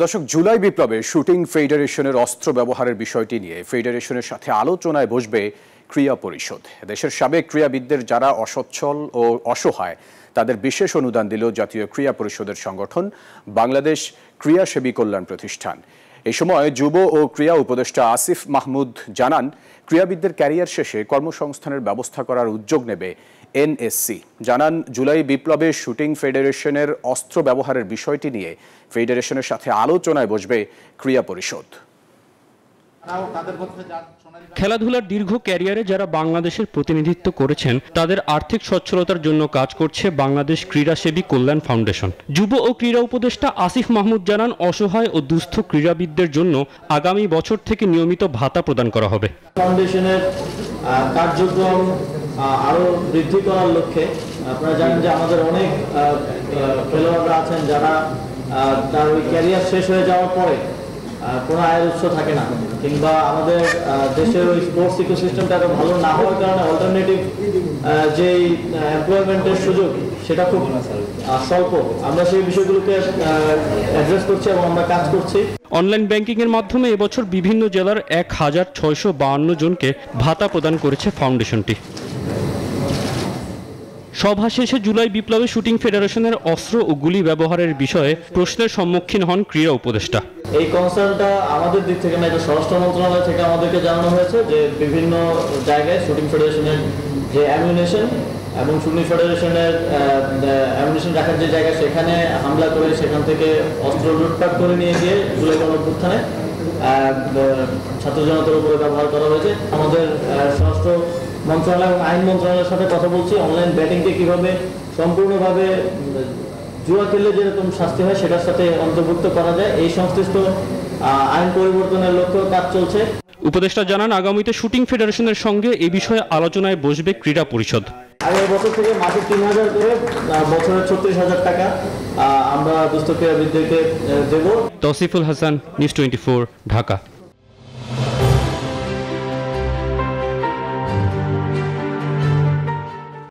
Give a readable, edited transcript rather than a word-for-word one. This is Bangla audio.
দর্শক, জুলাই বিপ্লবে শুটিং ফেডারেশনের অস্ত্র ব্যবহারের বিষয়টি নিয়ে ফেডারেশনের সাথে আলোচনায় বসবে ক্রীড়া পরিষদ। দেশের সাবেক ক্রীড়াবিদদের যারা অসচ্ছল ও অসহায় তাদের বিশেষ অনুদান দিল জাতীয় ক্রীড়া পরিষদের সংগঠন বাংলাদেশ ক্রীড়াসেবী কল্যাণ প্রতিষ্ঠান। এই সময় যুব ও ক্রীড়া উপদেষ্টা আসিফ মাহমুদ জানান, ক্রীড়াবিদদের ক্যারিয়ার শেষে কর্মসংস্থানের ব্যবস্থা করার উদ্যোগ নেবে এনএসসি। জানান, জুলাই বিপ্লবে শুটিং ফেডারেশনের অস্ত্র ব্যবহারের বিষয়টি নিয়ে ফেডারেশনের সাথে আলোচনায় বসবে ক্রীড়া পরিষদ। খেলাধুলার দীর্ঘ ক্যারিয়ারে যারা বাংলাদেশের প্রতিনিধিত্ব করেছেন তাদের আর্থিক সচ্ছলতার জন্য কাজ করছে বাংলাদেশ ক্রীড়াসেবী কল্যাণ ফাউন্ডেশন। যুব ও ক্রীড়া উপদেষ্টা আসিফ মাহমুদ জানান, অসহায় ও দুস্থ ক্রীড়াবিদদের জন্য আগামী বছর থেকে নিয়মিত ভাতা প্রদান করা হবে। ফাউন্ডেশনের কার্যক্রম আরো বৃদ্ধি করার লক্ষ্যে আপনারা জানেন যে আমাদের অনেক খেলোয়াড়রা আছেন যারা তার ওই ক্যারিয়ার শেষ হয়ে যাওয়ার পরে কোনো আয়ের উৎস থাকে না, কিংবা আমাদের দেশের ওই স্পোর্টস ইকোসিস্টেমটা এত ভালো না হওয়ার কারণে অল্টারনেটিভ যেই এমপ্লয়মেন্টের সুযোগ সেটা খুব স্বল্প। আমরা সেই বিষয়গুলোকে অ্যাড্রেস করছি এবং আমরা কাজ করছি। অনলাইন ব্যাংকিং এর মাধ্যমে এবছর বিভিন্ন জেলার 1652 জনকে ভাতা প্রদান করেছে ফাউন্ডেশনটি। সভা শেষে জুলাই বিপ্লবে শুটিং ফেডারেশনের অস্ত্র ও গুলি ব্যবহারের বিষয়ে প্রশ্নের সম্মুখীন হন ক্রীড়া উপদেষ্টা। এই কনসার্নটা আমাদের দিক থেকে না, এটা স্বরাষ্ট্র মন্ত্রণালয় থেকে আমাদেরকে জানানো হয়েছে যে বিভিন্ন জায়গায় শুটিং ফেডারেশনের যে অ্যামিউনেশন এবং শুটিং ফেডারেশনের অ্যামিউনেশন রাখার যে জায়গা সেখানে হামলা করে সেখান থেকে অস্ত্র লুটপাট করে নিয়ে গিয়ে জুলাই গণঅভ্যুত্থানে ছাত্র জনতার উপরে ব্যবহার করা হয়েছে। আমাদের স্বরাষ্ট্র মন্ত্রণালয় এবং আইন মন্ত্রণালয়ের সাথে কথা বলছি অনলাইন ব্যাটিংকে কিভাবে সম্পূর্ণভাবে জুয়া খেললে যেরকম শাস্তি হয় সেটার সাথে অন্তর্ভুক্ত করা যায়, এই সংশ্লিষ্ট আইন পরিবর্তনের লক্ষ্যে কাজ চলছে। উপদেষ্টা জানান, আগামীতে শুটিং ফেডারেশনের সঙ্গে এই বিষয়ে আলোচনায় বসবে ক্রীড়া পরিষদ। আগের বছর থেকে মাসে 3000 করে বছরে 36,000 টাকা আমরা দুস্থ ক্রীড়াবিদদেরকে দেব। তৌসিফুল হাসান, নিউজ 24, ঢাকা।